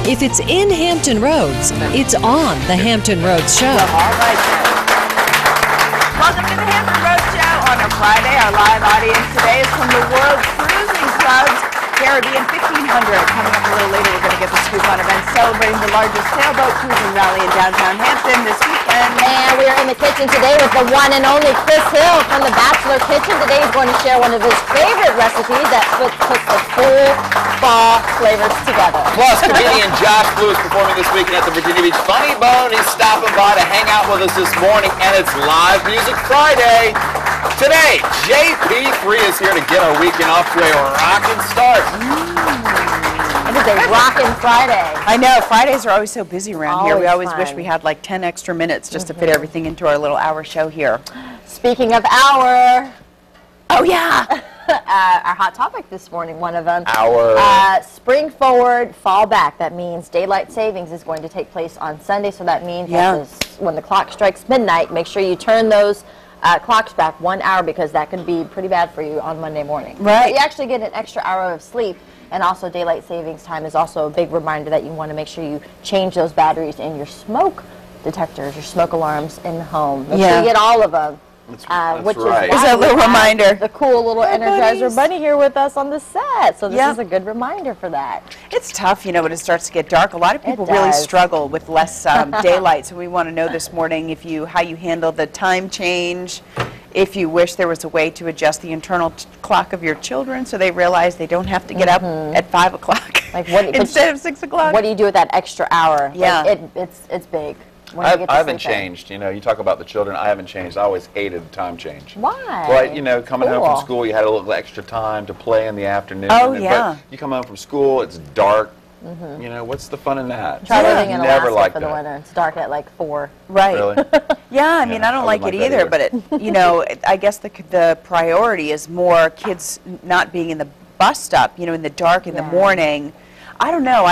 If it's in Hampton Roads, it's on the Hampton Roads Show. All right. Welcome to the Hampton Roads Show on a Friday. Our live audience today is from the World Cruising Club's Caribbean 1500. Coming up a little later, we're going to get the scoop on events celebrating the largest sailboat cruising rally in downtown Hampton this weekend. And we are in the kitchen today with the one and only Chris Hill from the Bachelor Kitchen. Today he's going to share one of his favorite recipes that puts the full fall flavors together. Plus, comedian Josh Blue is performing this weekend at the Virginia Beach Funny Bone. He's stopping by to hang out with us this morning, and it's Live Music Friday. Today, JP3 is here to get our weekend off to a rockin' start. It is a rockin' Friday. I know, Fridays are always so busy around here. We always fun. wish we had like 10 extra minutes just to fit everything into our little hour show here. Speaking of hour, Oh yeah! our hot topic this morning, one of them. Our Spring forward, fall back. That means daylight savings is going to take place on Sunday, so that means that when the clock strikes midnight, make sure you turn those clocks back 1 hour, because that can be pretty bad for you on Monday morning. Right. But you actually get an extra hour of sleep, and also daylight savings time is also a big reminder that you want to make sure you change those batteries in your smoke detectors, your smoke alarms in the home. Make sure you get all of them. That's which right. is a little reminder. The cool little Energizer buddies. Bunny here with us on the set, so this is a good reminder for that. It's tough, you know, when it starts to get dark. A lot of people It really does. struggle with less daylight, so we want to know this morning how you handle the time change, if you wish there was a way to adjust the internal clock of your children so they realize they don't have to get up at 5 o'clock Like what, instead of 6 o'clock. What do you do with that extra hour? Yeah. Like it's big. When you get to I haven't sleep in. changed. You know, you talk about the children. I haven't changed. I always hated the time change. Why? Well, you know, coming home Cool. from school, you had a little extra time to play in the afternoon. Oh, but yeah. you come home from school, it's dark. You know, what's the fun in that? Try living in Never Alaska liked for the that. winter. It's dark at like 4. Right. Really? Yeah, I mean, I don't like it wouldn't either, that but you know, I guess the priority is more kids not being in the bus stop, you know, in the dark in the morning. I don't know.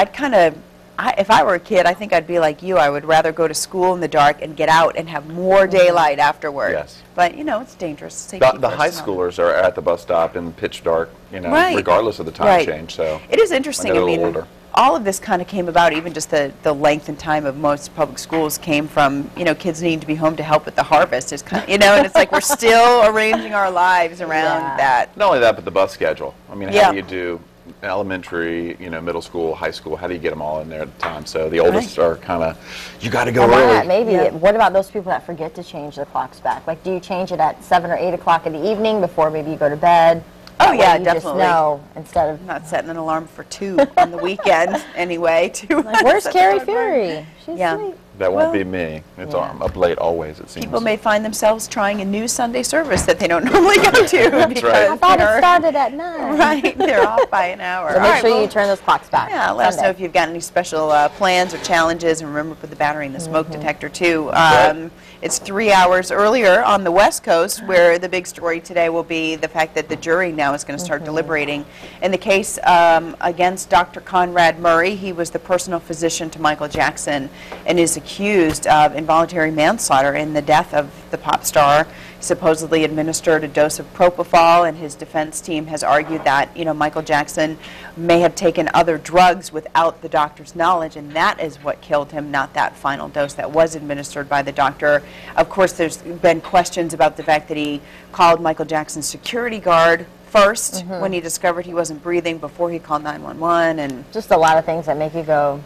If I were a kid, I think I'd be like you. I would rather go to school in the dark and get out and have more daylight afterward. Yes. But, you know, it's dangerous. Safety The first high and all. schoolers are at the bus stop in pitch dark, you know, Right. regardless of the time Right. change. So It is interesting. when I they're a mean, little older. all of this kind of came about, even just the length and time of most public schools came from, you know, kids needing to be home to help with the harvest. It's kind of, you know, and it's like we're still arranging our lives around that. Not only that, but the bus schedule. I mean, Yeah. how do you do elementary, you know, middle school, high school? How do you get them all in there at the time? So the oldest are kind of, you got to go And why early. not? Maybe. What about those people that forget to change their clocks back? Like, do you change it at 7 or 8 o'clock in the evening before maybe you go to bed? Oh, That way yeah, you definitely. Just know instead of I'm not setting an alarm for 2 on the weekend anyway. like, where's Carrie Fury? She's asleep. That Well, won't be me. It's I'm up late always, it seems. People may find themselves trying a new Sunday service that they don't normally go to because right. I thought it they're, started at 9. right, they're off by an hour. So All make right, sure well, you turn those clocks back. yeah, let us know Sunday. if you've got any special plans or challenges, and remember, put the battery in the smoke detector too. Right. It's 3 hours earlier on the West Coast, where the big story today will be the fact that the jury now is going to start deliberating in the case against Dr. Conrad Murray. He was the personal physician to Michael Jackson and is accused of involuntary manslaughter in the death of the pop star. Supposedly administered a dose of propofol, and his defense team has argued that, you know, Michael Jackson may have taken other drugs without the doctor's knowledge, and that is what killed him, not that final dose that was administered by the doctor. Of course, there's been questions about the fact that he called Michael Jackson's security guard first when he discovered he wasn't breathing before he called 911, and Just a lot of things that make you go,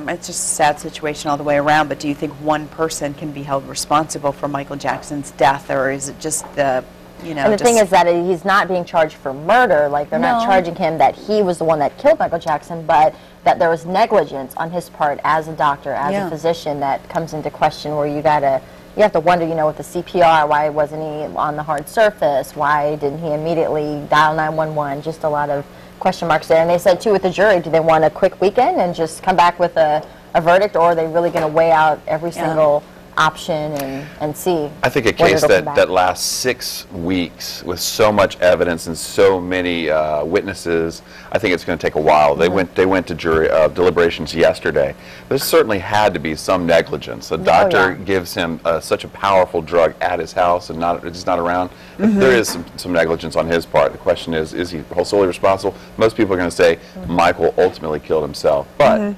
it's just a sad situation all the way around. But do you think one person can be held responsible for Michael Jackson's death, or is it just the, you know, And the thing is that he's not being charged for murder. Like, they're not No. charging him that he was the one that killed Michael Jackson, but that there was negligence on his part as a doctor, as a physician, that comes into question, where you have to wonder, you know, with the CPR, why wasn't he on the hard surface? Why didn't he immediately dial 911? Just a lot of question marks there. And they said, too, with the jury, do they want a quick weekend and just come back with a verdict, or are they really going to weigh out every single option and see. I think a case that lasts 6 weeks with so much evidence and so many witnesses, I think it's going to take a while. They went to jury deliberations yesterday. There certainly had to be some negligence. A doctor gives him such a powerful drug at his house and it's not around. There is some negligence on his part. The question is he solely responsible? Most people are going to say Michael ultimately killed himself, but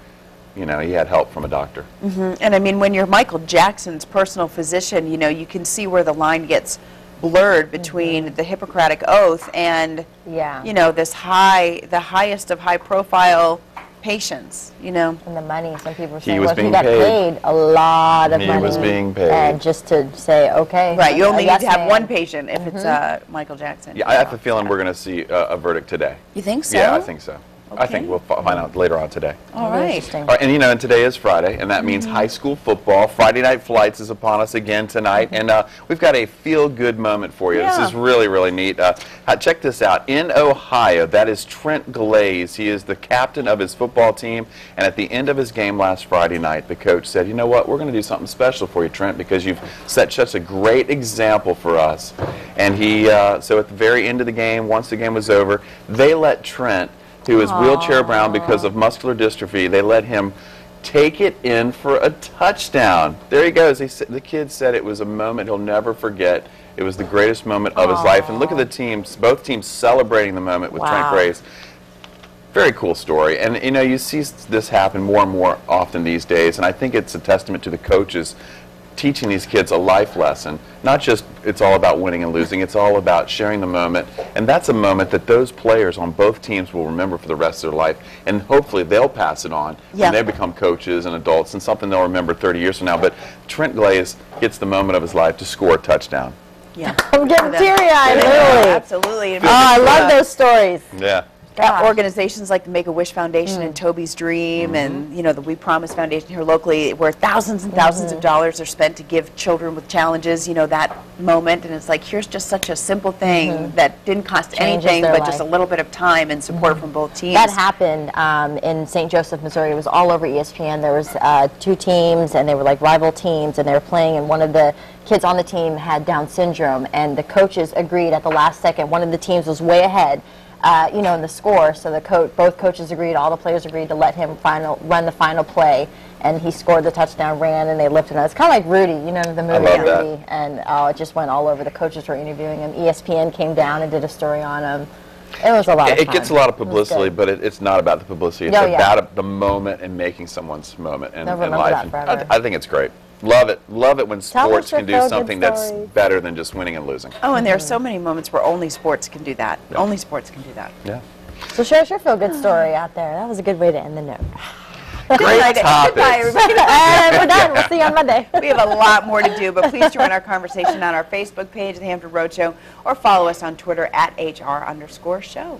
you know, he had help from a doctor. And I mean, when you're Michael Jackson's personal physician, you know, you can see where the line gets blurred between the Hippocratic Oath and, you know, the highest of high-profile patients, you know. And the money. Some people He say, was well, being he got paid a lot of money. He was being paid. And just to say, okay. Right, you only need to have one patient if it's Michael Jackson. Yeah, I have a feeling we're going to see a verdict today. You think so? Yeah, I think so. Okay. I think we'll find out later on today. All right. All right, and you know, and today is Friday, and that means high school football. Friday Night Flights is upon us again tonight, and we've got a feel-good moment for you. This is really, really neat. Check this out. In Ohio, that is Trent Glaze. He is the captain of his football team, and at the end of his game last Friday night, the coach said, you know what, we're going to do something special for you, Trent, because you've set such a great example for us. And he, so at the very end of the game, once the game was over, they let Trent, who is wheelchair-bound because of muscular dystrophy, they let him take it in for a touchdown. There he goes. The kid said it was a moment he'll never forget. It was the greatest moment of his life. And look at the teams, both teams celebrating the moment with Trent Glaze. Very cool story. And, you know, you see this happen more and more often these days, and I think it's a testament to the coaches teaching these kids a life lesson. Not just it's all about winning and losing, it's all about sharing the moment. And that's a moment that those players on both teams will remember for the rest of their life. And hopefully they'll pass it on when they become coaches and adults, and something they'll remember 30 years from now. But Trent Glaze gets the moment of his life to score a touchdown. Yeah. I'm getting teary-eyed, literally. Absolutely. Oh, I love those stories. Yeah. Organizations like the Make-A-Wish Foundation and Toby's Dream and, you know, the We Promise Foundation here locally, where thousands and thousands of dollars are spent to give children with challenges, you know, that moment. And it's like, here's just such a simple thing that didn't cost anything, but just a little bit of time and support from both teams. That happened in St. Joseph, Missouri. It was all over ESPN. There was 2 teams, and they were like rival teams, and they were playing, and one of the kids on the team had Down syndrome, and the coaches agreed at the last second. One of the teams was way ahead. You know, in the score, so both coaches agreed, all the players agreed to let him run the final play, and he scored the touchdown, ran, and they lifted him. It's kind of like Rudy, you know, the movie Rudy, and it just went all over. The coaches were interviewing him. ESPN came down and did a story on him. It was a lot of fun. It gets a lot of publicity, but it's not about the publicity. It's about the moment and making someone's moment in life. I think it's great. Love it. Love it when sports can do something that's better than just winning and losing. Oh, and there are so many moments where only sports can do that. Yeah. Only sports can do that. Yeah. So share your feel-good story out there. That was a good way to end the note. Great topic. Goodbye, everybody. And we're done. We'll see you on Monday. We have a lot more to do, but please join our conversation on our Facebook page, The Hampton Roadshow, or follow us on Twitter at @HR_show.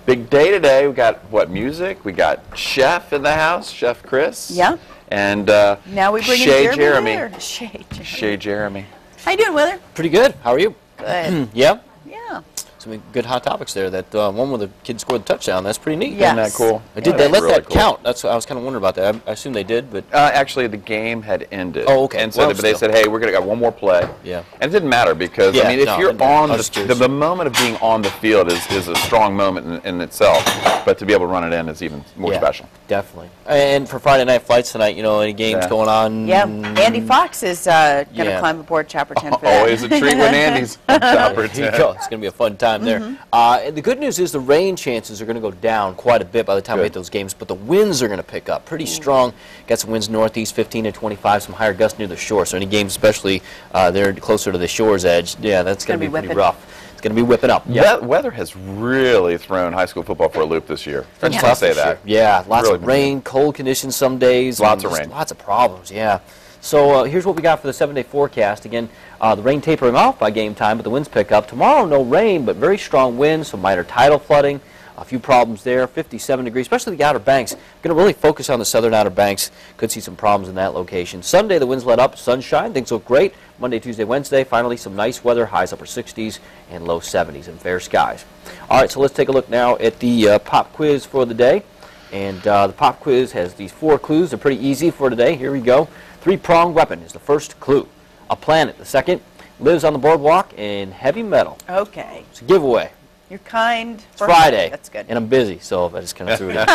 Big day today. We got, what, music? We got Chef in the house, Chef Chris. Yeah. And now we bring Shay in Jeremy. Shay Jeremy. How you doing, Wither? Pretty good. How are you? Good. Yeah? Yeah. Some good hot topics there. That one where the kid scored the touchdown, that's pretty neat. Yes. Isn't that cool? They let that count. That's I was kind of wondering about that. I assume they did, but actually the game had ended. Oh, okay. And so they said, hey, we're going to got one more play. Yeah. And it didn't matter because I mean, if you're on the moment of being on the field is a strong moment in itself, but to be able to run it in is even more special. Definitely. And for Friday Night Flights tonight, you know, any games going on? Yeah. Andy Fox is going to climb aboard Chopper 10 for that. Always a treat when Andy's on Chopper 10. It's going to be a fun time there. And the good news is the rain chances are going to go down quite a bit by the time we hit those games, but the winds are going to pick up pretty strong. Got some winds northeast 15 to 25, some higher gusts near the shore. So any games, especially there closer to the shore's edge, that's going to be pretty rough. It's going to be whipping up. Yeah. Weather has really thrown high school football for a loop this year. Let's say that. Yeah, lots of rain, cold conditions some days. Lots of rain. Lots of problems, yeah. So here's what we got for the 7-day forecast. Again, the rain tapering off by game time, but the winds pick up. Tomorrow, no rain, but very strong winds, some minor tidal flooding. A few problems there, 57 degrees, especially the Outer Banks. Going to really focus on the southern Outer Banks. Could see some problems in that location. Sunday, the winds let up, sunshine, things look great. Monday, Tuesday, Wednesday, finally some nice weather, highs upper 60s and low 70s and fair skies. All right, so let's take a look now at the pop quiz for the day. And the pop quiz has these 4 clues. They're pretty easy for today. Here we go. 3-pronged weapon is the first clue. A planet, the second. Lives on the boardwalk, and heavy metal. Okay. It's a giveaway. You're kind. It's Friday. That's good. And I'm busy, so I just kind of threw it in.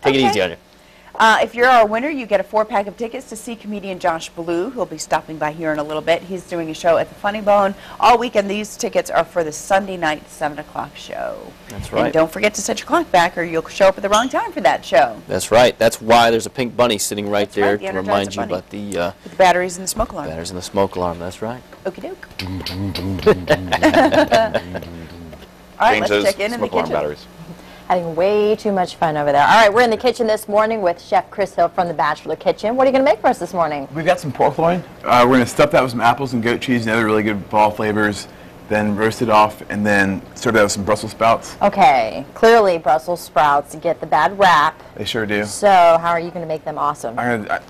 Take it easy on you. If you're our winner, you get a 4-pack of tickets to see comedian Josh Blue, who'll be stopping by here in a little bit. He's doing a show at the Funny Bone all weekend. These tickets are for the Sunday night 7 o'clock show. That's right. And don't forget to set your clock back, or you'll show up at the wrong time for that show. That's right. That's why there's a pink bunny sitting right there the to remind you Energizer bunny. about the With the batteries and the smoke alarm. batteries and the smoke alarm. That's right. Okie doke. All right, let's check in the smoke alarm kitchen. batteries. Having way too much fun over there. All right, we're in the kitchen this morning with Chef Chris Hill from the Bachelor Kitchen. What are you going to make for us this morning? We've got some pork loin. We're going to stuff that with some apples and goat cheese and other really good fall flavors, then roast it off, and then serve that with some Brussels sprouts. Okay, clearly Brussels sprouts get the bad rap. They sure do. So how are you going to make them awesome?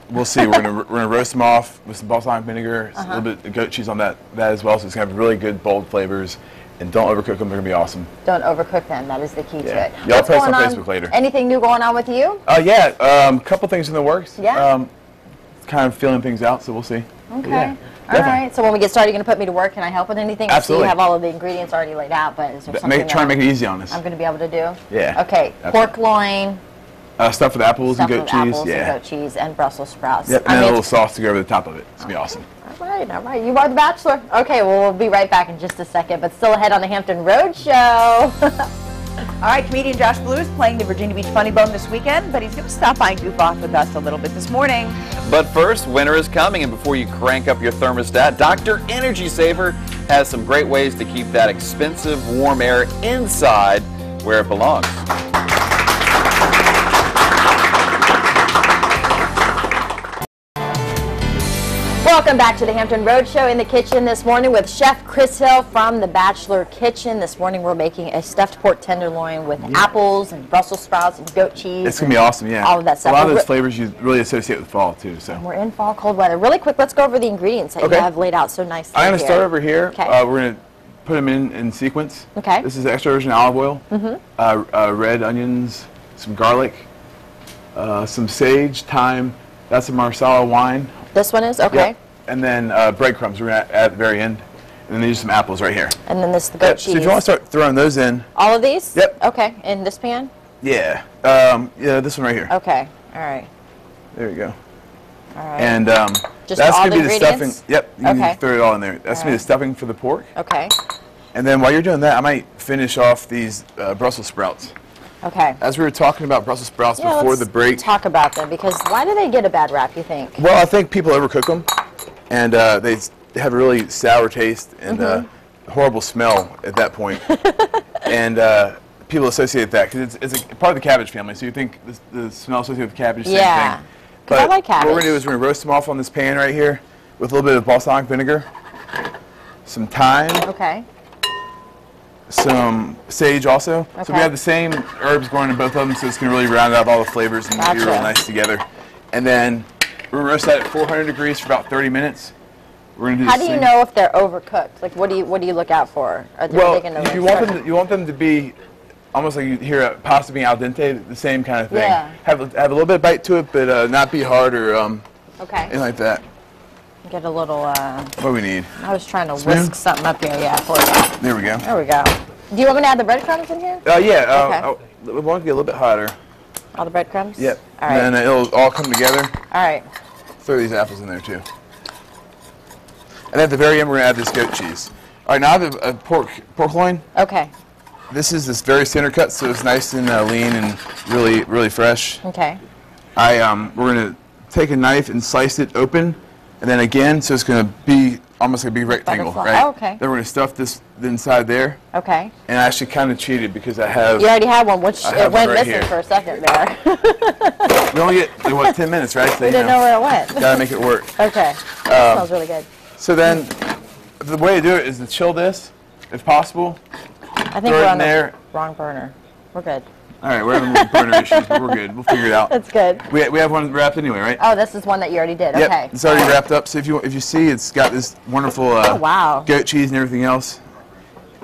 We'll see. We're gonna roast them off with some balsamic vinegar, a little bit of goat cheese on that as well. So it's gonna have really good bold flavors. And don't overcook them. They're gonna be awesome. Don't overcook them. That is the key to it. Yeah, I'll What's post going on Facebook later. Anything new going on with you? Yeah, a couple things in the works. Yeah. Kind of feeling things out, so we'll see. Okay. Yeah, all right. So when we get started, you're going to put me to work. Can I help with anything? Absolutely. I see you have all of the ingredients already laid out, but is there something Try and make it easy on us. I'm going to be able to do? Yeah. Okay. Pork loin. Stuff with apples and Stuffed goat with cheese. apples and goat cheese and Brussels sprouts. Yep, and then a little sauce to go over the top of it. It's going to be awesome. All right. You are the Bachelor. Okay, well, we'll be right back in just a second, but still ahead on the Hampton Road Show. All right, comedian Josh Blue is playing the Virginia Beach Funny Bone this weekend, but he's going to stop by and goof off with us a little bit this morning. But first, winter is coming, and before you crank up your thermostat, Dr. Energy Saver has some great ways to keep that expensive warm air inside where it belongs. Welcome back to the Hampton Road Show. In the kitchen this morning with Chef Chris Hill from the Bachelor Kitchen. This morning we're making a stuffed pork tenderloin with apples and Brussels sprouts and goat cheese. It's going to be awesome, yeah. All of that stuff. A lot of those flavors you really associate with fall, too. So We're in fall cold weather. Really quick, let's go over the ingredients that you have laid out so nicely. I'm going to start over here. Okay. We're going to put them in sequence. Okay. This is extra virgin olive oil, red onions, some garlic, some sage, thyme. That's a Marsala wine. This one is? Okay. Yep. And then breadcrumbs we're going to add at the very end. And then there's some apples right here. And then this is the goat cheese. So if you want to start throwing those in. All of these? Yep. Okay. In this pan? Yeah. Yeah, this one right here. Okay. All right. There we go. All right. And Just that's all going to the be the stuffing. ingredients? Yep. You Okay. can throw it all in there. That's going to be the stuffing for the pork. Okay. And then while you're doing that, I might finish off these Brussels sprouts. Okay. As we were talking about Brussels sprouts Yeah, before let's the break. talk about them, because why do they get a bad rap, you think? Well, I think people overcook them, and they have a really sour taste and horrible smell at that point. And people associate that because it's a part of the cabbage family, so you think the smell associated with cabbage is the same thing. But I like cabbage. What we're going to do is we're going to roast them off on this pan right here with a little bit of balsamic vinegar, some thyme, Okay. some sage also. So Okay. we have the same herbs going in both of them, so it's going to really round out all the flavors and be Gotcha. real nice together. And then we're going to roast that at 400 degrees for about 30 minutes. We're going to do How the do you same- know if they're overcooked? Like, what do you look out for? Are they Well, taking over you want them to be almost like you hear a pasta being al dente, the same kind of thing. Yeah. Have a little bit of bite to it, but not be hard or anything Okay. like that. Get a little. What do we need? I was trying to Spoon? whisk something up here. Yeah, for you. There we go. There we go. Do you want me to add the breadcrumbs in here? Yeah. We want to get a little bit hotter. All the breadcrumbs? Yep. All right. And then it'll all come together. All right. Throw these apples in there too. And at the very end, we're going to add this goat cheese. All right, now I have a pork loin. Okay. This is this very center cut, so it's nice and lean and really fresh. Okay. We're going to take a knife and slice it open, and then again, so it's going to be almost like a big rectangle, Butterfly. right? Oh, okay. Then we're going to stuff this inside there, Okay. and I actually kind of cheated because I have. You already had one, which I it have went one right missing here. for a second there. We only get 10 minutes, right? So, We didn't know where it went. Gotta make it work. Okay. That smells really good. So then, the way to do it is to chill this, if possible. I think Throw we're it on in the there. wrong burner. We're good. All right, we're having little burner issues, but we're good. We'll figure it out. That's good. We have one wrapped anyway, right? Oh, this is one that you already did. Yep, Okay. it's already wrapped up. So if you see, it's got this wonderful wow. goat cheese and everything else.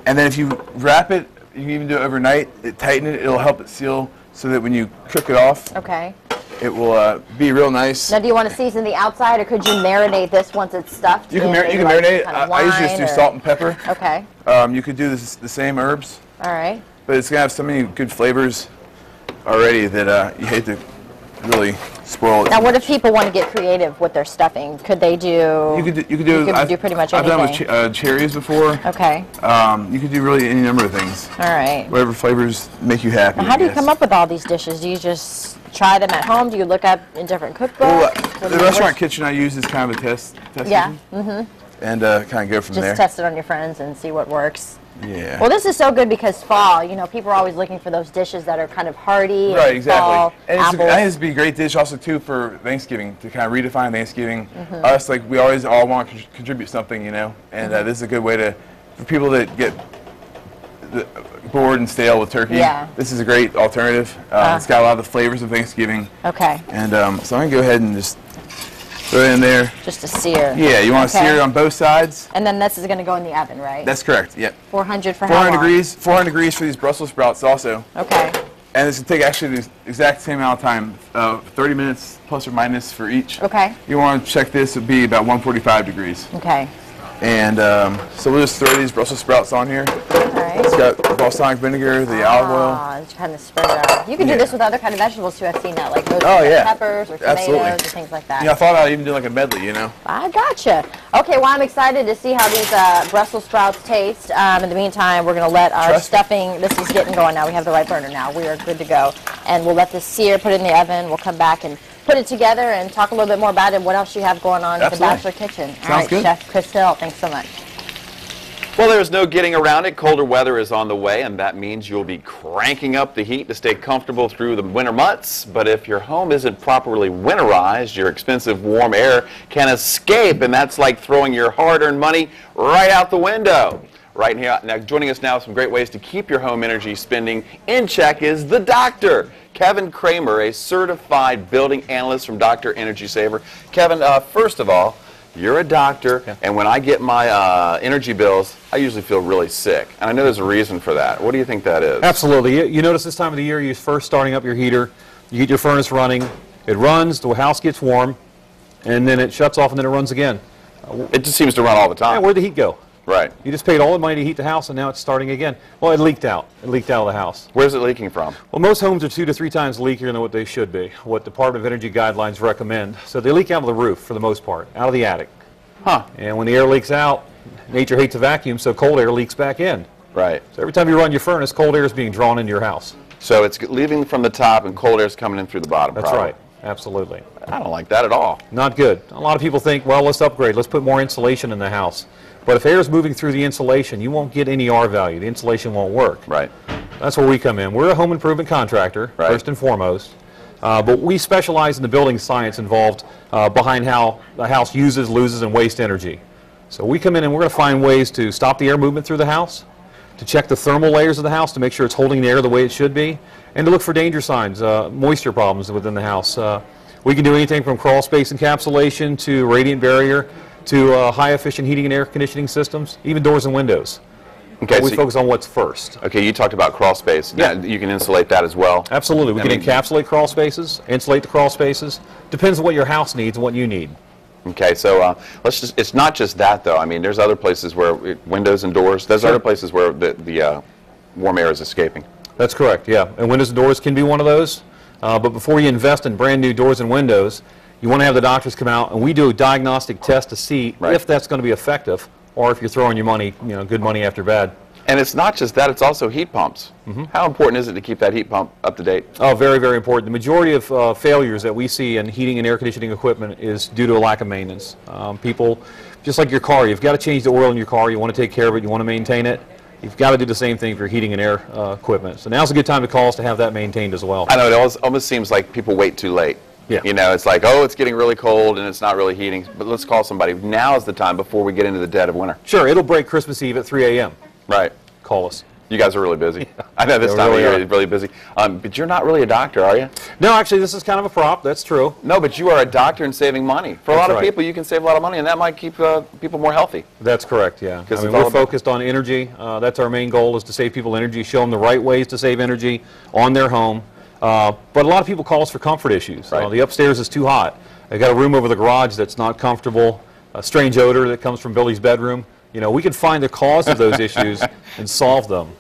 And then if you wrap it, you can even do it overnight. Tighten it. It'll help it seal, so that when you cook it off, Okay. it will be real nice. Now, do you want to season the outside, or could you marinate this once it's stuffed? You can, in you maybe can like marinate it. kind of I usually just wine do or- salt and pepper. Okay. You could do the same herbs, All right. but it's going to have so many good flavors already that you hate to really spoil it. Now, what if people want to get creative with their stuffing? Could they do? You could do pretty much I've anything. done with cherries before. Okay. You could do really any number of things. All right. Whatever flavors make you happy. Now, how do you I come guess. up with all these dishes? Do you just try them at home? Do you look up in different cookbooks? Well, What do the you- restaurant what's- kitchen I use is kind of a test Yeah. kitchen. And kind of go from Just there. test it on your friends and see what works. Yeah. Well, this is so good because fall, you know, people are always looking for those dishes that are kind of hearty. Right, and exactly. Fall, And apples. I think it's be a great dish also too for Thanksgiving, to kind of redefine Thanksgiving. Mm-hmm. Us, like, we always all want to contribute something, you know, and Mm-hmm. this is a good way to, for people that get bored and stale with turkey. Yeah. This is a great alternative. It's got a lot of the flavors of Thanksgiving, Okay. and so I can go ahead and just throw it in there. Just a sear. Yeah, you want to Okay. sear it on both sides. And then this is going to go in the oven, right? That's correct. Yep. 400 for how 400 long? degrees. 400 degrees for these Brussels sprouts also. Okay. And it's going to take actually the exact same amount of time, 30 minutes plus or minus for each. Okay. You want to check this, it would be about 145 degrees. Okay. And so we'll just throw these Brussels sprouts on here. All right. It's got balsamic vinegar, the olive oil. Ah, just kind of spread it out. You can do Yeah. this with other kind of vegetables too. I've seen that, like roasted Oh, yeah. peppers or tomatoes Absolutely. or things like that. Yeah, I thought about even doing like a medley, you know. I gotcha. Okay, well, I'm excited to see how these Brussels sprouts taste. In the meantime, we're going to let our Trust me. stuffing, this is getting going now. We have the right burner now. We are good to go. And we'll let this sear, put it in the oven. We'll come back and put it together and talk a little bit more about it, what else you have going on at the Absolutely. Bachelor Kitchen. All Sounds right, good. Chef Chris Hill, thanks so much. Well, there's no getting around it. Colder weather is on the way, and that means you'll be cranking up the heat to stay comfortable through the winter months. But if your home isn't properly winterized, your expensive warm air can escape, and that's like throwing your hard-earned money right out the window. Right here, now joining us now with some great ways to keep your home energy spending in check is the doctor, Kevin Kramer, a certified building analyst from Dr. Energy Saver. Kevin, first of all, you're a doctor, and when I get my energy bills, I usually feel really sick. And I know there's a reason for that. What do you think that is? Absolutely. You notice this time of the year, you're first starting up your heater, you get your furnace running, it runs, the house gets warm, and then it shuts off and then it runs again. It just seems to run all the time. Where'd the heat go? Right. You just paid all the money to heat the house and now it's starting again. Well, it leaked out. It leaked out of the house. Where's it leaking from? Well, most homes are 2 to 3 times leakier than what they should be, what Department of Energy guidelines recommend. So they leak out of the roof for the most part, out of the attic. Huh. And when the air leaks out, nature hates a vacuum, so cold air leaks back in. Right. So every time you run your furnace, cold air is being drawn into your house. So it's leaving from the top and cold air is coming in through the bottom. That's probably. right. Absolutely. I don't like that at all. Not good. A lot of people think, well, let's upgrade. Let's put more insulation in the house. But if air is moving through the insulation, you won't get any R value. The insulation won't work. Right. That's where we come in. We're a home improvement contractor, Right. first and foremost. But we specialize in the building science involved behind how the house uses, loses, and wastes energy. So we come in and we're going to find ways to stop the air movement through the house, to check the thermal layers of the house to make sure it's holding the air the way it should be, and to look for danger signs, moisture problems within the house. We can do anything from crawl space encapsulation to radiant barrier to high-efficient heating and air conditioning systems, even doors and windows. Okay. We So focus on what's first. okay, you talked about crawl space. Yeah. You can insulate that as well. Absolutely. We I can mean- encapsulate crawl spaces, insulate the crawl spaces. Depends on what your house needs and what you need. Okay, so it's not just that though. I mean, there's other places where windows and doors. There's Sure. other places where the warm air is escaping. That's correct, yeah. And windows and doors can be one of those. But before you invest in brand new doors and windows, you want to have the doctors come out and we do a diagnostic test to see Right. if that's going to be effective or if you're throwing your money, good money after bad. And it's not just that, it's also heat pumps. How important is it to keep that heat pump up to date? Oh, very, very important. The majority of failures that we see in heating and air conditioning equipment is due to a lack of maintenance. People, just like your car, you've got to change the oil in your car. You want to take care of it. You want to maintain it. You've got to do the same thing for your heating and air equipment. So now's a good time to call us to have that maintained as well. I know it almost seems like people wait too late. Yeah. You know, it's like, oh, it's getting really cold and it's not really heating, but let's call somebody. Now is the time before we get into the dead of winter. Sure, it'll break Christmas Eve at 3 a.m. Right. Call us. You guys are really busy. I know this Yeah, we time really of year are. is really busy. But you're not really a doctor, are you? No, actually, this is kind of a prop. That's true. No, but you are a doctor and saving money. For a That's lot of right. people, you can save a lot of money, and that might keep people more healthy. That's correct, yeah. Because I mean, it's all we're about- focused on energy. That's our main goal, is to save people energy, show them the right ways to save energy on their home, But a lot of people call us for comfort issues. Right. The upstairs is too hot. They got a room over the garage that's not comfortable, a strange odor that comes from Billy's bedroom. You know, we can find the cause of those issues and solve them.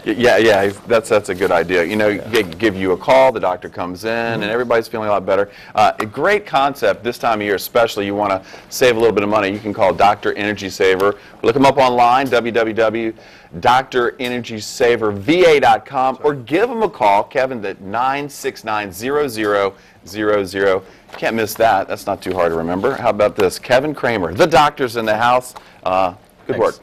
Yeah, that's a good idea. You know, give you a call, the doctor comes in, and everybody's feeling a lot better. A great concept this time of year, especially. You want to save a little bit of money. You can call Dr. Energy Saver. Look them up online, www.drenergysaverva.com, or give them a call, Kevin, at 969-0000. You can't miss that. That's not too hard to remember. How about this? Kevin Kramer, the doctor's in the house. Good work.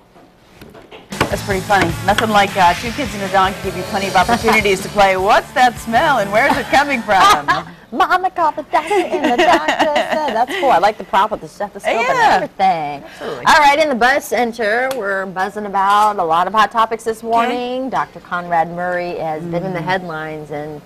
That's pretty funny. Nothing like two kids and a dog to give you plenty of opportunities to play, what's that smell and where's it coming from? Mama called the doctor and the doctor said. That's cool. I like the prop with the stethoscope and everything. Absolutely. All right, in the Buzz Center, we're buzzing about a lot of hot topics this morning. Dr. Conrad Murray has been in the headlines, and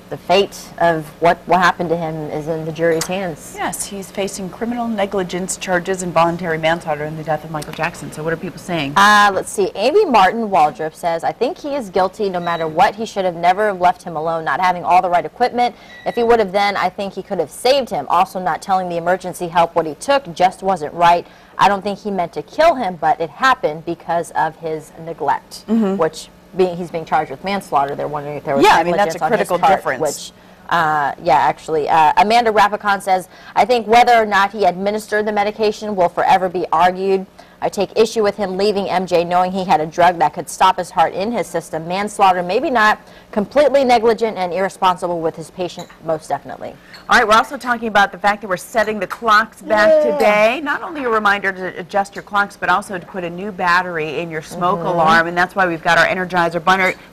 the fate of what happened to him is in the jury's hands. Yes, he's facing criminal negligence charges and voluntary manslaughter in the death of Michael Jackson. So what are people saying? Let's see. Amy Martin Waldrop says, I think he is guilty no matter what. He should have never left him alone, not having all the right equipment. If he would have then, I think he could have saved him. Also not telling the emergency help what he took just wasn't right. I don't think he meant to kill him, but it happened because of his neglect, which he's being charged with manslaughter. They're wondering if there was negligence that's a critical on his part, difference. Which, actually. Amanda Rapicon says, I think whether or not he administered the medication will forever be argued. I take issue with him leaving MJ knowing he had a drug that could stop his heart in his system. Manslaughter, maybe not. Completely negligent and irresponsible with his patient, most definitely. All right, we're also talking about the fact that we're setting the clocks back today. Not only a reminder to adjust your clocks, but also to put a new battery in your smoke alarm, and that's why we've got our Energizer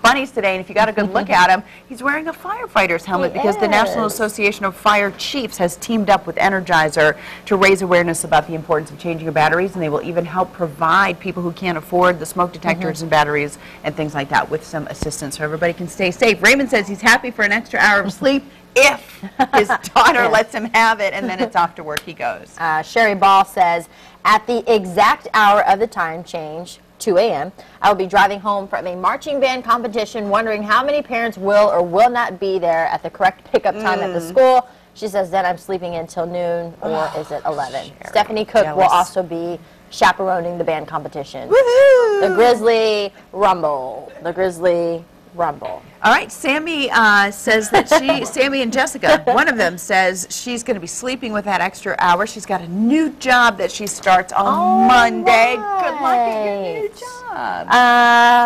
bunnies today. And if you got a good look at him, he's wearing a firefighter's helmet because the National Association of Fire Chiefs has teamed up with Energizer to raise awareness about the importance of changing your batteries, and they will even help provide people who can't afford the smoke detectors and batteries and things like that with some assistance so everybody can stay safe. Raymond says he's happy for an extra hour of sleep if his daughter lets him have it, and then it's off to work he goes. Sherry Ball says, at the exact hour of the time change, 2 a.m., I will be driving home from a marching band competition wondering how many parents will or will not be there at the correct pickup time at the school. She says, then I'm sleeping until noon, or is it 11? Sherry. Stephanie Cook will also be chaperoning the band competition. Woohoo! The Grizzly Rumble. The Grizzly Rumble. All right, Sammy says that Sammy and Jessica, one of them says she's going to be sleeping with that extra hour. She's got a new job that she starts on Monday. Right. Good luck at your new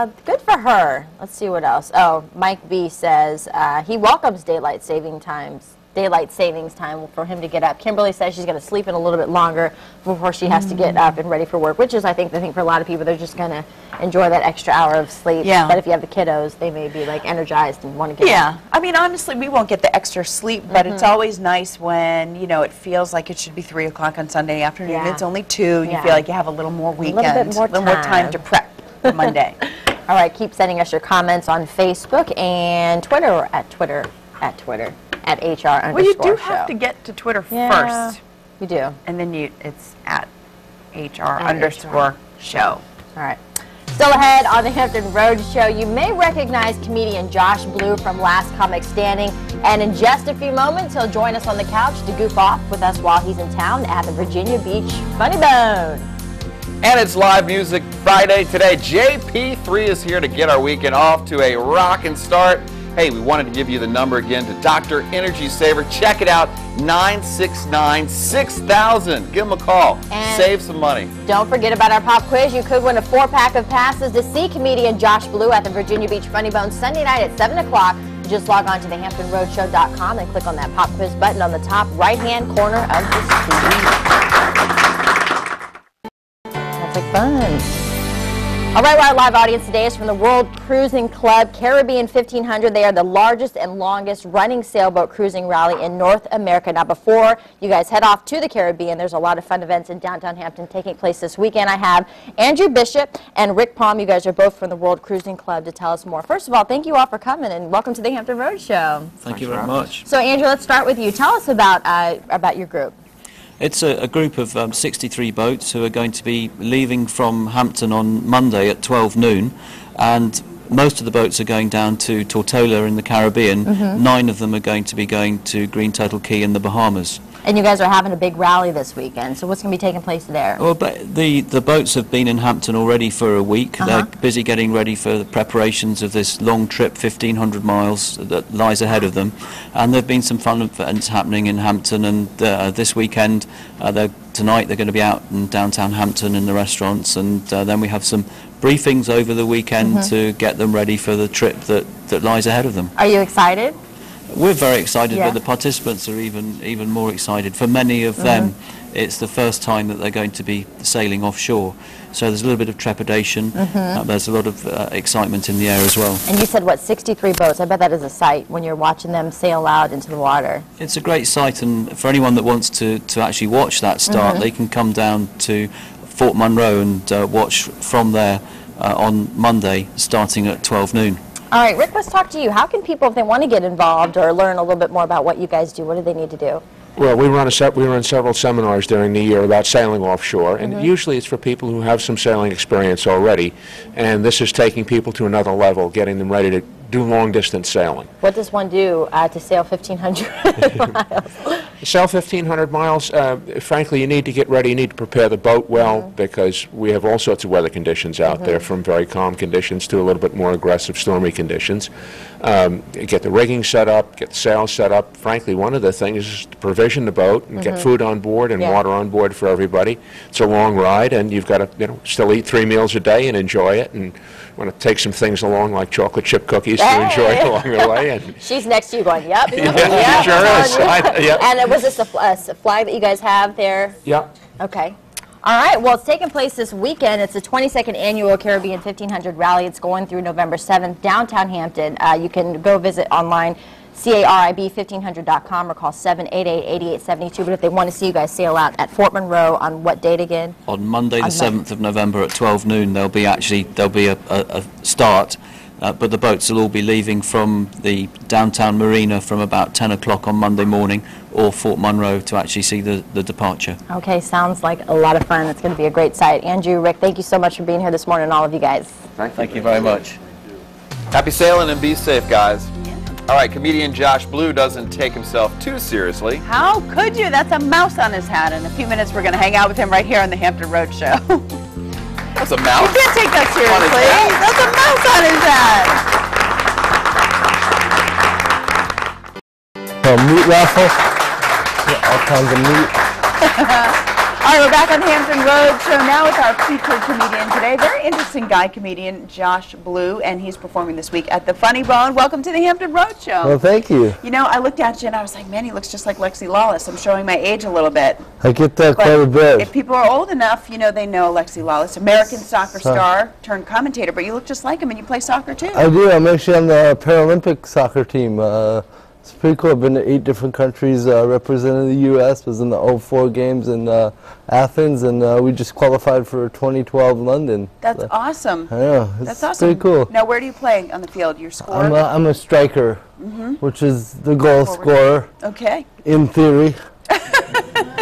job. Good for her. Let's see what else. Oh, Mike B says he welcomes daylight savings time for him to get up. Kimberly says she's going to sleep in a little bit longer before she has to get up and ready for work, which is, I think for a lot of people, they're just going to enjoy that extra hour of sleep. Yeah. But if you have the kiddos, they may be like energized and want to get up. I mean, honestly, we won't get the extra sleep, but it's always nice when, you know, it feels like it should be 3 o'clock on Sunday afternoon. Yeah. It's only 2. You feel like you have a little more weekend, a little bit more time to prep for Monday. All right, keep sending us your comments on Facebook and Twitter, or at Twitter at HR_show. Well, you do have to get to Twitter first. You do. And then it's at HR_show. All right. Still ahead on the Hampton Road Show, you may recognize comedian Josh Blue from Last Comic Standing, and in just a few moments, he'll join us on the couch to goof off with us while he's in town at the Virginia Beach Funny Bone. And it's Live Music Friday today. JP3 is here to get our weekend off to a rockin' start. Hey, we wanted to give you the number again to Dr. Energy Saver. Check it out, 969-6000. Give them a call. And save some money. Don't forget about our pop quiz. You could win a 4-pack of passes to see comedian Josh Blue at the Virginia Beach Funny Bone Sunday night at 7 o'clock. Just log on to thehamptonroadshow.com and click on that pop quiz button on the top right-hand corner of the screen. Sounds like fun. All right, our live audience today is from the World Cruising Club Caribbean 1500. They are the largest and longest running sailboat cruising rally in North America. Now, before you guys head off to the Caribbean, there's a lot of fun events in downtown Hampton taking place this weekend. I have Andrew Bishop and Rick Palm. You guys are both from the World Cruising Club to tell us more. First of all, thank you all for coming and welcome to the Hampton Road Show. Thank you very much. So, Andrew, let's start with you. Tell us about your group. It's a group of 63 boats who are going to be leaving from Hampton on Monday at 12 noon, and most of the boats are going down to Tortola in the Caribbean. 9 of them are going to be going to Green Turtle Key in the Bahamas. And you guys are having a big rally this weekend, so what's going to be taking place there? Well, but the boats have been in Hampton already for a week. They're busy getting ready for the preparations of this long trip, 1,500 miles, that lies ahead of them. And there have been some fun events happening in Hampton, and this weekend, tonight they're going to be out in downtown Hampton in the restaurants, and then we have some briefings over the weekend to get them ready for the trip that lies ahead of them. Are you excited? We're very excited, but the participants are even more excited. For many of them, it's the first time that they're going to be sailing offshore. So there's a little bit of trepidation. There's a lot of excitement in the air as well. And you said, what, 63 boats? I bet that is a sight when you're watching them sail out into the water. It's a great sight, and for anyone that wants to actually watch that start, they can come down to Fort Monroe and watch from there on Monday, starting at 12 noon. All right, Rick, let's talk to you. How can people, if they want to get involved or learn a little bit more about what you guys do, what do they need to do? Well, we run several seminars during the year about sailing offshore, and usually it's for people who have some sailing experience already, and this is taking people to another level, getting them ready to do long-distance sailing. What does one do to sail 1,500 miles? Sail 1,500 miles, frankly, you need to get ready. You need to prepare the boat well, because we have all sorts of weather conditions out there, from very calm conditions to a little bit more aggressive stormy conditions. Get the rigging set up, get the sails set up. Frankly, one of the things is to provision the boat and get food on board and water on board for everybody. It's a long ride, and you've got to still eat 3 meals a day and enjoy it, and want to take some things along like chocolate chip cookies to enjoy along the way. And she's next to you going, yep. yeah, sure is. And was this a flag that you guys have there? Yeah. Okay. All right, well, it's taking place this weekend. It's the 22nd Annual Caribbean 1500 Rally. It's going through November 7th, downtown Hampton. You can go visit online, carib1500.com, or call 788-8872. But if they want to see you guys sail out at Fort Monroe on what date again? On Monday, the 7th of November at 12 noon, there'll be a start. But the boats will all be leaving from the downtown marina from about 10 o'clock on Monday morning, or Fort Monroe, to actually see the departure. Okay, sounds like a lot of fun. It's going to be a great sight. Andrew, Rick, thank you so much for being here this morning, all of you guys. Thank you very much. Happy sailing and be safe, guys. All right, comedian Josh Blue doesn't take himself too seriously. How could you? That's a mouse on his hat. In a few minutes, we're going to hang out with him right here on the Hampton Road Show. That's a mouse. You can't take that seriously. That's a mouse on his hat. Meat raffle, all kinds of meat. All right, we're back on the Hampton Road Show now with our featured comedian today. Very interesting guy, comedian Josh Blue, and he's performing this week at the Funny Bone. Welcome to the Hampton Road Show. Well, thank you. You know, I looked at you and I was like, man, he looks just like Lexi Lawless. I'm showing my age a little bit. I get that But quite a bit. if people are old enough, you know, they know Lexi Lawless, American soccer star turned commentator, but you look just like him and you play soccer too. I do. I'm actually on the Paralympic soccer team. It's pretty cool. I've been to 8 different countries, represented the U.S., was in the 04 games in Athens, and we just qualified for 2012 London. That's awesome. I know. It's That's awesome. pretty cool. Now, where do you play on the field? Your score? I'm a striker, which is the goal scorer, Okay. in theory.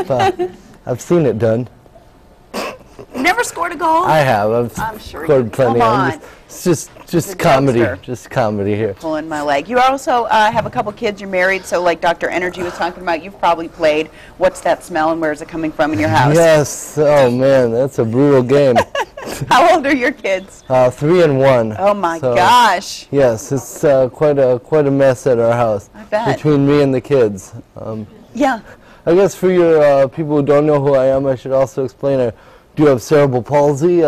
But I've seen it done. You never scored a goal? I have. I'm sure scored you plenty. Come on. It's just a comedy. jokester. Just comedy here. Pulling my leg. You also have a couple kids. You're married, so like Dr. Energy was talking about, you've probably played What's That Smell and Where's It Coming From in your house? Yes. Oh man, that's a brutal game. How old are your kids? 3 and 1. Oh my gosh. Yes, it's quite a mess at our house. I bet. Between me and the kids. Yeah. I guess for your people who don't know who I am, I should also explain I do have cerebral palsy.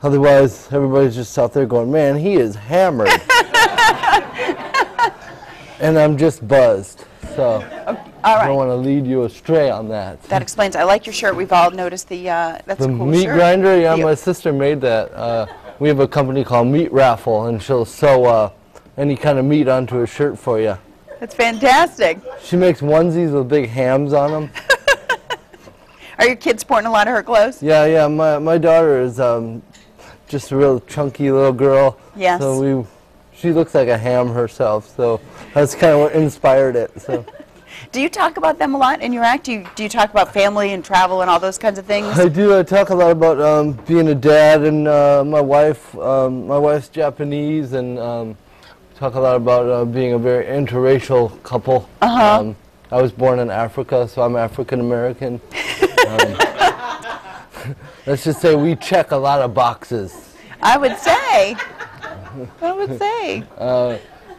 Otherwise, everybody's just out there going, man, he is hammered. And I'm just buzzed. So All I right. don't want to lead you astray on that. That explains. I like your shirt. We've all noticed that's The a cool meat shirt. grinder, yeah, Yeah. my sister made that. We have a company called Meat Raffle, and she'll sew any kind of meat onto a shirt for you. That's fantastic. She makes onesies with big hams on them. Are your kids sporting a lot of her clothes? Yeah, my daughter is just a real chunky little girl. Yes. So she looks like a ham herself, so that's kind of what inspired it. So Do you talk about them a lot in your act? Do you talk about family and travel and all those kinds of things? I do. I talk a lot about being a dad and my wife. My wife's Japanese, and talk a lot about being a very interracial couple. I was born in Africa, so I'm African American. Let's just say we check a lot of boxes. I would say.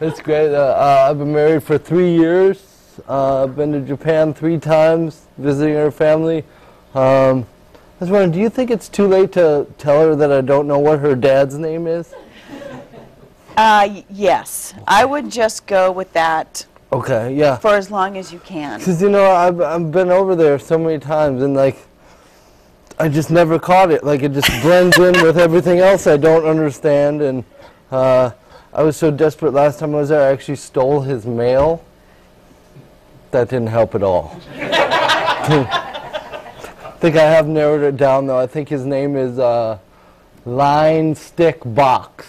It's great. I've been married for 3 years. I've been to Japan 3 times, visiting her family. I was wondering, do you think it's too late to tell her that I don't know what her dad's name is? Yes. I would just go with that. Okay, yeah. For as long as you can. Because, you know, I've been over there so many times, and, like, I just never caught it. Like, it just blends in with everything else I don't understand. And I was so desperate last time I was there, I actually stole his mail. That didn't help at all. I think I have narrowed it down, though. I think his name is Line Stick Box.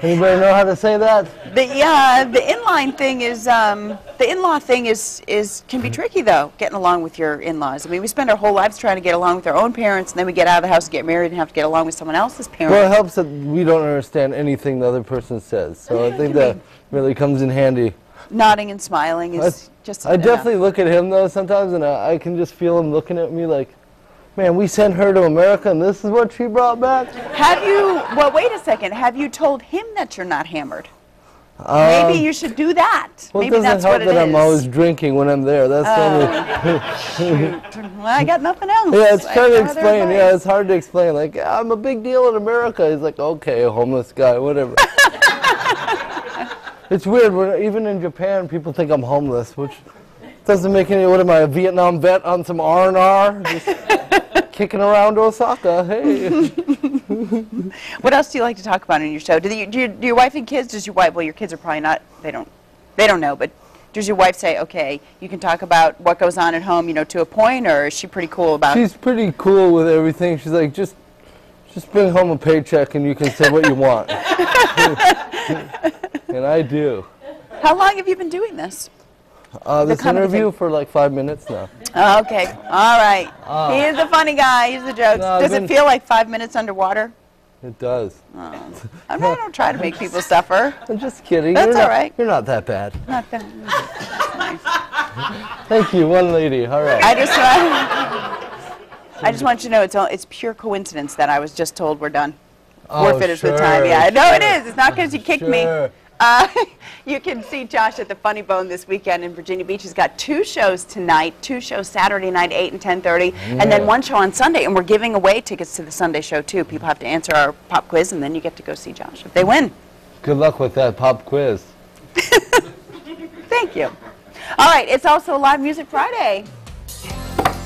Anybody know how to say that? The inline thing is the in-law thing is can be tricky though, getting along with your in-laws. I mean, we spend our whole lives trying to get along with our own parents, and then we get out of the house and get married and have to get along with someone else's parents. Well, it helps that we don't understand anything the other person says, so I think that really comes in handy. Nodding and smiling is just I definitely look at him though sometimes, and I can just feel him looking at me like, man, we sent her to America and this is what she brought back? Have you, well, wait a second, have you told him that you're not hammered? Maybe you should do that. Well, Maybe that's what it is. it doesn't help that I'm always drinking when I'm there. That's well, I got nothing else. Yeah, it's trying to explain. Yeah, it's hard to explain. Like, I'm a big deal in America. He's like, okay, homeless guy, whatever. It's weird. Even in Japan, people think I'm homeless, which doesn't make any. What am I, a Vietnam vet on some R&R? Just kicking around Osaka. Hey. What else do you like to talk about in your show? Do your wife and kids? Does your wife? Well, your kids are probably not. They don't know. But does your wife say, okay, you can talk about what goes on at home, you know, to a point, or is she pretty cool about? She's pretty cool with everything. She's like, just bring home a paycheck and you can say what you want. And I do. How long have you been doing this? This interview for like 5 minutes now. Okay, all right. He is a funny guy. He's a joke. Does it feel like 5 minutes underwater? It does. I don't try to make people suffer. I'm just kidding. That's all right. You're not that bad. Not that. Nice. Thank you, one lady. All right. I just want you to know it's pure coincidence that I was just told we're done. We're finished with sure, time. Yeah, I know it is. It's not because you kicked me. Sure. You can see Josh at the Funny Bone this weekend in Virginia Beach. He's got 2 shows tonight, 2 shows Saturday night, 8 and 10:30, and then 1 show on Sunday. And we're giving away tickets to the Sunday show, too. People have to answer our pop quiz, and then you get to go see Josh if they win. Good luck with that pop quiz. Thank you. All right, it's also Live Music Friday.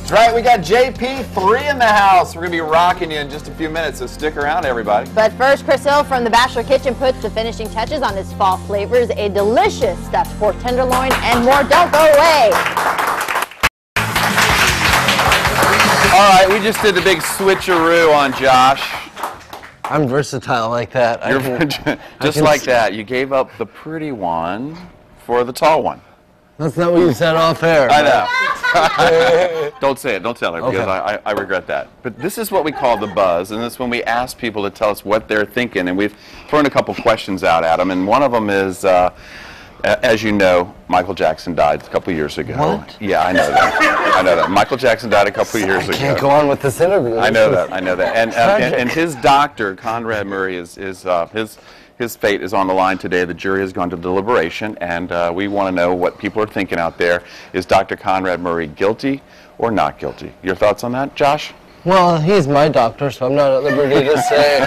That's right, we got JP3 in the house. We're going to be rocking you in just a few minutes, so stick around, everybody. But first, Chris Hill from the Bachelor Kitchen puts the finishing touches on his fall flavors, a delicious stuffed pork tenderloin, and more. Don't go away. All right, we just did the big switcheroo on Josh. I'm versatile like that. Just like that. You gave up the pretty one for the tall one. That's not what you said off air. I know. Don't say it. Don't tell her, because I regret that. But this is what we call the buzz, and this is when we ask people to tell us what they're thinking. And we've thrown a couple questions out at them, and one of them is, as you know, Michael Jackson died a couple years ago. What? Yeah, I know that. I know that. Michael Jackson died a couple years ago. I can't go on with this interview. I know that. I know that. And his doctor, Conrad Murray, his fate is on the line today. The jury has gone to deliberation, and we want to know what people are thinking out there. Is Dr. Conrad Murray guilty or not guilty? Your thoughts on that, Josh? Well, he's my doctor, so I'm not at liberty to say.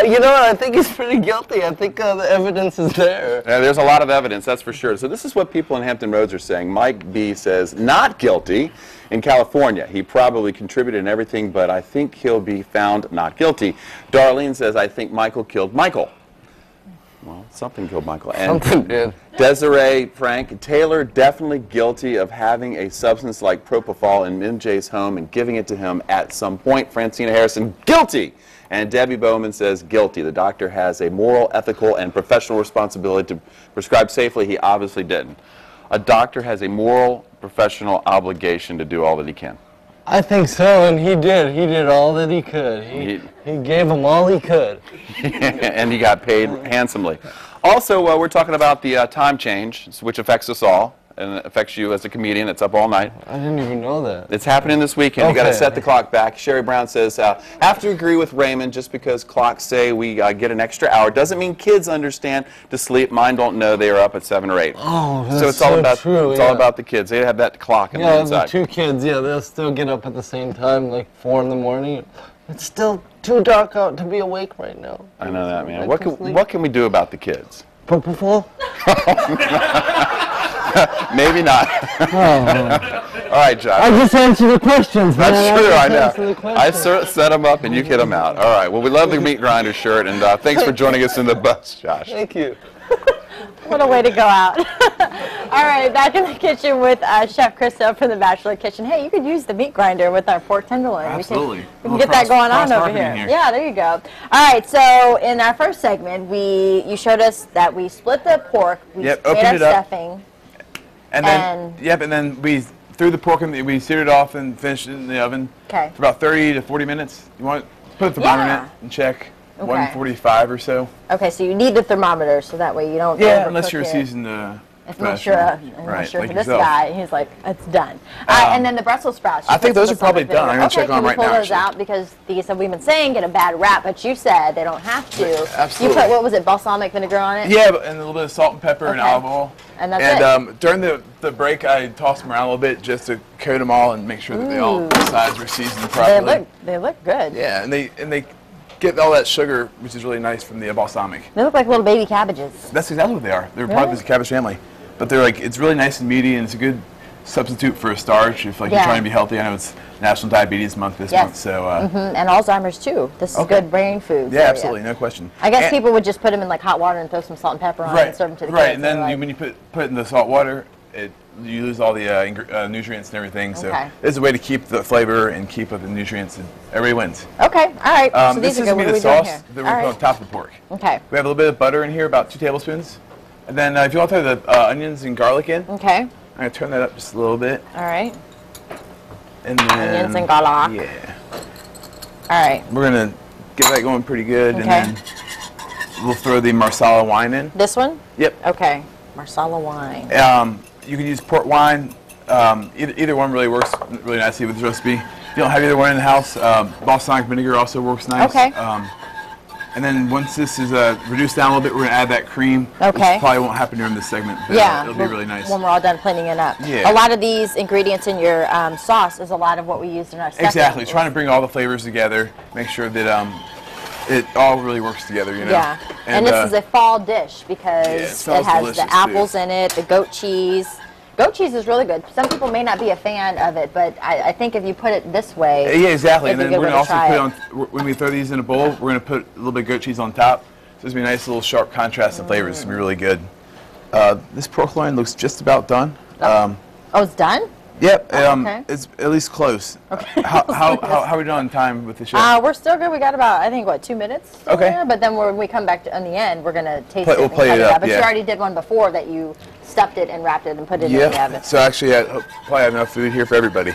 You know what? I think he's pretty guilty. I think the evidence is there. Yeah, there's a lot of evidence, that's for sure. So this is what people in Hampton Roads are saying. Mike B. says not guilty in California. He probably contributed in everything, but I think he'll be found not guilty. Darlene says, I think Michael killed Michael. Well, something killed Michael. And Something did. Desiree, Frank, Taylor definitely guilty of having a substance like propofol in MJ's home and giving it to him at some point. Francina Harrison, guilty. And Debbie Bowman says guilty. The doctor has a moral, ethical, and professional responsibility to prescribe safely. He obviously didn't. A doctor has a moral, professional obligation to do all that he can. I think so, and he did. He did all that he could. He gave him all he could. And he got paid handsomely. Also, we're talking about the time change, which affects us all, and it affects you as a comedian. It's up all night. I didn't even know that. It's happening this weekend. You got to set the clock back. Sherry Brown says, have to agree with Raymond. Just because clocks say we get an extra hour doesn't mean kids understand to sleep. Mine don't know they are up at 7 or 8. Oh, that's so it's all about true. it's all about the kids. They have that clock in the Yeah, inside. the 2 kids. Yeah, they'll still get up at the same time, like 4 in the morning. It's still too dark out to be awake right now. I know that, man. What can we do about the kids? Propofol? Maybe not. All right, Josh. I just answered the questions, man. That's true, I know. I know. set them up and you hit them out. All right. Well, we love the Meat Grinder shirt, and thanks for joining us in the bus, Josh. Thank you. What a way to go out. All right, back in the kitchen with Chef Christo from the Bachelor Kitchen. Hey, you could use the meat grinder with our pork tenderloin. Absolutely. We can get that going on over here. Yeah, there you go. All right, so in our first segment, you showed us that we split the pork, we made our stuffing, and then we threw the pork in. We seared it off and finished it in the oven for about 30 to 40 minutes. You want to put a thermometer in it and check. 145 or so. Okay, so you need the thermometer so that way you don't unless you're a it. seasoned Unless you're like for this guy, he's like, it's done. And then the Brussels sprouts. I think those are probably done. I'm going to check on right now. Okay, can we pull those out? Because these, we've been saying, get a bad rap, but you said they don't have to. Absolutely. You put, what was it, balsamic vinegar on it? Yeah, and a little bit of salt and pepper and olive oil. And that's it. During the break, I tossed them around a little bit just to coat them all and make sure that all the sides were seasoned properly. They look good. Yeah, and they get all that sugar, which is really nice from the balsamic. They look like little baby cabbages. That's exactly what they are. They're part of the cabbage family. But they're it's really nice and meaty, and it's a good substitute for a starch if you're trying to be healthy. I know it's National Diabetes Month this month, so. And Alzheimer's too. This is good brain food. Yeah, absolutely, no question. I guess people would just put them in like hot water and throw some salt and pepper on it and serve them to the kids. Right, and then when you put it in the salt water, you lose all the nutrients and everything. So there's a way to keep the flavor and keep up the nutrients, and everybody wins. Okay, all right. So this these is are good. going to be the sauce that we're putting on top of the pork. Okay. We have a little bit of butter in here, about 2 tablespoons. And then if you want to throw the onions and garlic in, I'm going to turn that up just a little bit. All right. And then, onions and garlic. Yeah. All right. We're going to get that going pretty good, and then we'll throw the Marsala wine in. This one? Yep. Okay. Marsala wine. You can use port wine. Either one really works really nicely with this recipe. If you don't have either one in the house, balsamic vinegar also works nice. Okay. And then once this is reduced down a little bit, we're going to add that cream. Okay. Which probably won't happen during this segment, but it'll be really nice. When we're all done cleaning it up. Yeah. A lot of these ingredients in your sauce is a lot of what we used in our stuffing. Exactly. Trying to bring all the flavors together, make sure that it all really works together, you know. Yeah. And this is a fall dish because it has the apples in it, the goat cheese. Goat cheese is really good. Some people may not be a fan of it, but I think if you put it this way, yeah, exactly. And then we're going to also put it on, when we throw these in a bowl, we're going to put a little bit of goat cheese on top. So it's going to be a nice little sharp contrast in flavors. It's going to be really good. This pork loin looks just about done. Oh, it's done? Yep, it's at least close. Okay. How are we doing on time with the show? We're still good. We got about, I think, 2 minutes? Okay. But then when we come back on the end, we're going to taste it. We'll play it up, But you already did one before that you stuffed it and wrapped it and put it in the oven. So actually, I probably have enough food here for everybody.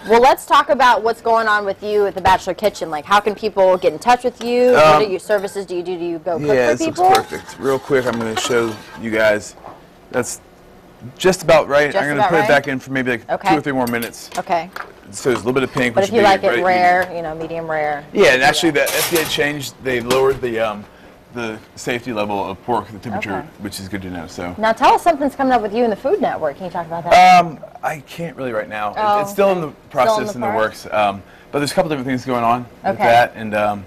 Well, let's talk about what's going on with you at the Bachelor Kitchen. Like, how can people get in touch with you? What are your services do? Do you go cook for people? Yeah, this looks perfect. Real quick, I'm going to show you guys. That's just about right. I'm going to put it back in for maybe 2 or 3 more minutes. Okay. So there's a little bit of pink. But if you like it rare, medium rare. Yeah, and actually the FDA changed. They lowered the safety level of pork, the temperature, which is good to know. So now tell us something's coming up with you in the Food Network. Can you talk about that? I can't really right now. It's still in the process, in the works. But there's a couple different things going on with that, and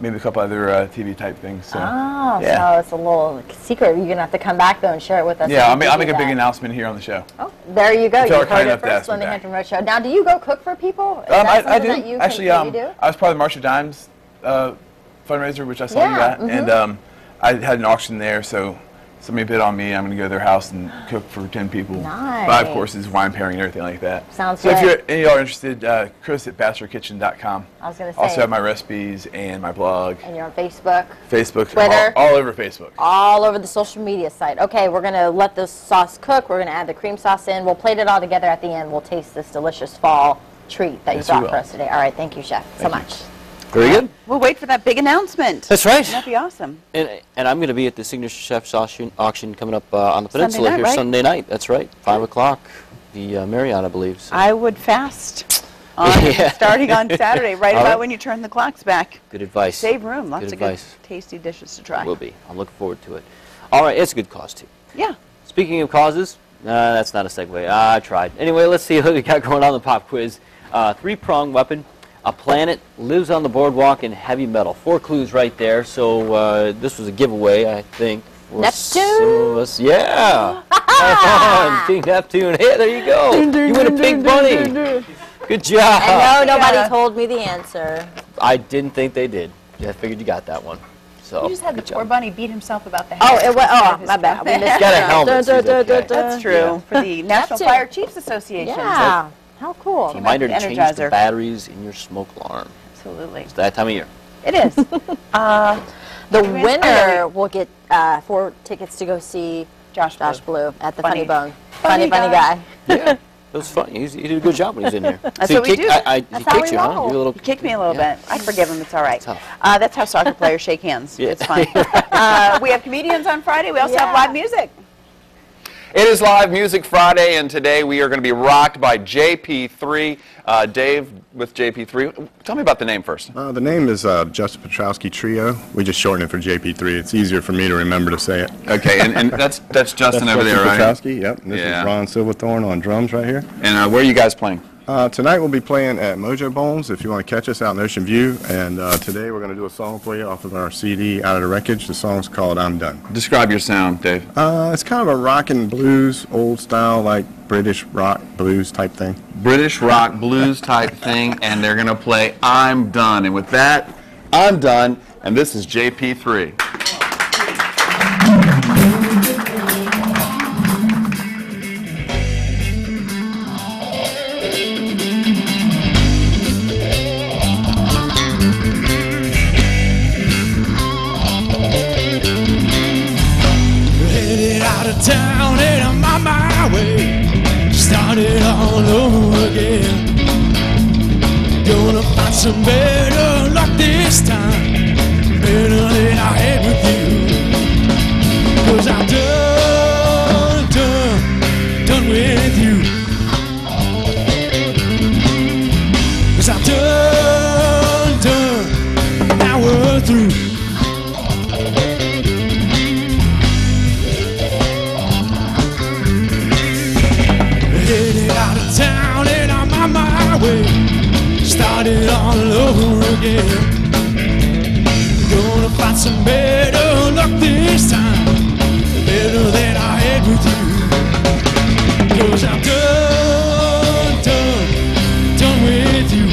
maybe a couple other TV type things. So, so it's a little secret. You're gonna have to come back though and share it with us. Yeah, I'll make a big announcement here on the show. Oh, there you go. You heard it first on the Hampton Road Show. Now, do you go cook for people? Is I do. That you actually, you do? I was part of the March of Dimes fundraiser, which I saw you at, and I had an auction there, so somebody bid on me. I'm going to go to their house and cook for 10 people. Nice. 5 courses, wine pairing, and everything like that. Sounds so good. if any of y'all are interested, Chris@bachelorkitchen.com. I was going to say. Also have my recipes and my blog. And you're on Facebook. Facebook. Twitter. All over Facebook. All over the social media site. Okay, we're going to let this sauce cook. We're going to add the cream sauce in. We'll plate it all together at the end. We'll taste this delicious fall treat that you brought for us today. All right, thank you, Chef, so much. Very good. We'll wait for that big announcement. That's right. That'd be awesome. And I'm going to be at the Signature Chef's auction coming up on the peninsula Sunday night, right? Sunday night. That's right, 5 o'clock. The Marriott, I believe. So. I would fast on starting on Saturday, right about when you turn the clocks back. Good advice. Save room. Lots Good of advice. good, tasty dishes to try. Will be. I'm looking forward to it. All right, it's a good cause, too. Yeah. Speaking of causes, that's not a segue. I tried. Anyway, let's see what we got going on in the pop quiz. 3-pronged weapon. A planet lives on the boardwalk in heavy metal. 4 clues right there. So this was a giveaway, I think. Neptune? Yeah. King Neptune. Hey, there you go. You win a pink bunny. Good job. I know nobody told me the answer. I didn't think they did. I figured you got that one. So You just had the poor bunny beat himself about the Oh, head. it was. Oh, my bad. We missed got a it. helmet. So he's okay. That's true. For the National Neptune. Fire Chiefs Association. Yeah. How cool. Reminder to change the Energizer. batteries in your smoke alarm. Absolutely. It's that time of year. It is. The winner will get 4 tickets to go see Josh Blue at the Funny. Funny Bone. Funny Funny guy. Yeah. It was fun. He did a good job when he was in there. That's So what we do. He That's how kicked we you, huh? roll. You a little, He kicked me a little bit. I forgive him. It's all right. Tough. That's how soccer players shake hands. Yeah. It's fun. We have comedians on Friday. We also have live music. It is Live Music Friday, and today we are going to be rocked by JP3. Dave with JP3. Tell me about the name first. The name is Justin Petrowski Trio. We just shorten it for JP3. It's easier for me to remember to say it. Okay, and that's Justin over there, right? Petrowski, yep. This is Ron Silverthorne on drums right here. And where are you guys playing? Tonight we'll be playing at Mojo Bones if you want to catch us out in Ocean View. And today we're going to do a song for you off of our CD, Out of the Wreckage. The song's called I'm Done. Describe your sound, Dave. It's kind of a rock and blues, old style, like British rock blues type thing. British rock blues type thing, and they're going to play I'm Done. And with that, I'm done, and this is JP3. Headed out of town and I'm on my way. Started all over again. Gonna find some better luck this time. Better than I had with you. 'Cause I'm done with you. 'Cause I'm done, now we're through. Headed out of town and I'm on my way. Started all over again. Gonna find some better luck this time. Better than I had with you. 'Cause I'm done with you.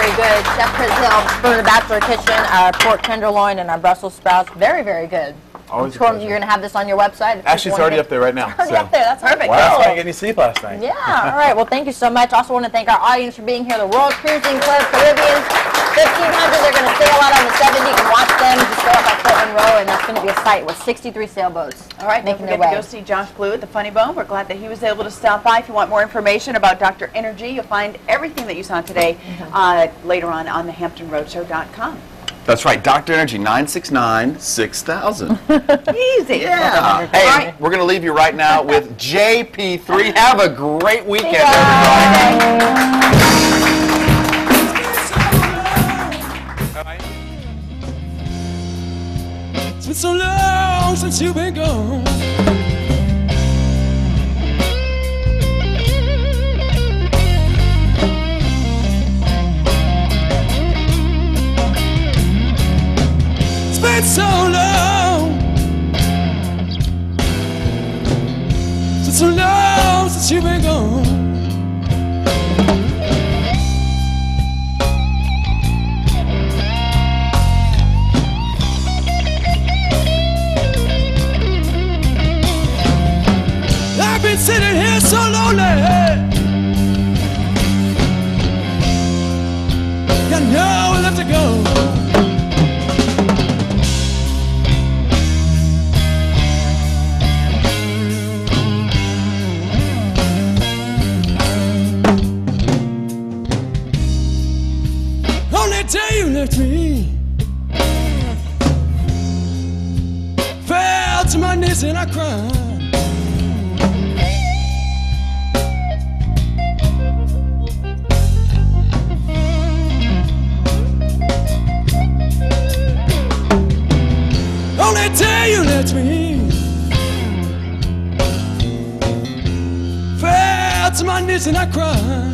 very good. Chef Brazil from the Bachelor Kitchen, our pork tenderloin and our Brussels sprouts. Very, very good. Always You're going to have this on your website? Actually, it's already up there right now. It's already up there. That's perfect. Wow, I didn't get any sleep last night. Yeah, all right. Well, thank you so much. Also want to thank our audience for being here. The World Cruising Club Caribbean 1500. They're going to sail out on the 7th. You can watch them. Just go up by Portland Row, and that's going to be a site with 63 sailboats. All right, don't forget to go see Josh Blue at the Funny Bone. We're glad that he was able to stop by. If you want more information about Dr. Energy, you'll find everything that you saw today later on the HamptonRoadshow.com. That's right, Dr. Energy, 969-6000. Easy. Yeah. Hey, we're going to leave you right now with JP3. Have a great weekend, everybody. It's been so long since you've been gone. It's been so long. It's been so long since you've been gone. I've been sitting here so lonely. Got nowhere left to go. Only day you left me, fell to my knees and I cried. Only day you left me, fell to my knees and I cried.